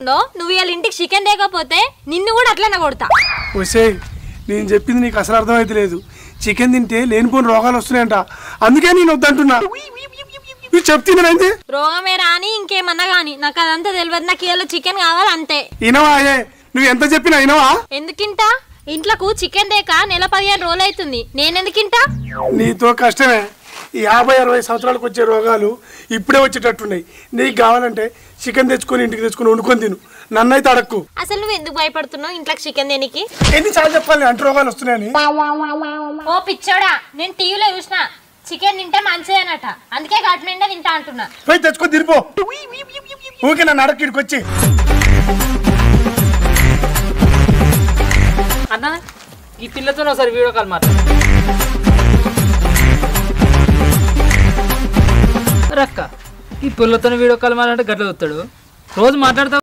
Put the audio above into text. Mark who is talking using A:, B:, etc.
A: నువ్వు ఇవాళ ఇంటికి చికెన్ తేకపోతే నిన్ను కూడా అట్లనే కొడతా.
B: ఒసేయ్ నేను చెప్పింది నీకు అసలు అర్థమైతే లేదు. చికెన్ తింటే లేనిపోని రోగాలు వస్తున్నాయంట, అందుకే నేను వద్దంటున్నా. నువ్వు చెప్తున్నానంటే
A: రోగమే రాని ఇంకేమన్నా గాని నాకు అదంతా తెలియదు. నాకు ఇవాళ చికెన్ కావాలి అంతే.
B: ఇనవా నువ్వు ఎంత చెప్పినా ఇనవా?
A: ఎందుకింటా? ఇంట్లోకు చికెన్ తేక నెల 15 రోజులు అవుతుంది. నేనెందుకింటా?
B: నీతో కష్టమే. 50-60 సంవత్సరాలకు వచ్చే రోగాలు ఇప్పుడే వచ్చేటట్టున్నాయి. నీకు కావాలంటే చికెన్ తెచ్చుకొని ఇంటికి తెచ్చుకొని వండుకొని తిను, నన్నైతే అడక్కు.
A: అసలు నువ్వు ఎందుకు భయపడుతున్నావు ఇంట్లోకి చికెన్ దేనికి?
B: ఎన్నిసార్లు చెప్పాలి అంటు రోగాలు వస్తున్నాయని?
A: ఓ పిచ్చోడా, నేను టీవీలో చూసిన చికెన్ తింటే మంచిదేనట, అందుకే గట్ నిండా తింటా అంటున్నా.
B: పోయి తెచ్చుకొని తిరిపో. ఊకే నన్ను అడక్కి ఇక్కడికి వచ్చి.
C: అన్న ఈ పిల్లతో ఒకసారి వీడియో కాల్ మాట్లాడు. రక్క ఈ పిల్లతో వీడియో కాల్ మాట్లాడంటే గట్ల చూస్తాడు. రోజు మాట్లాడతావు.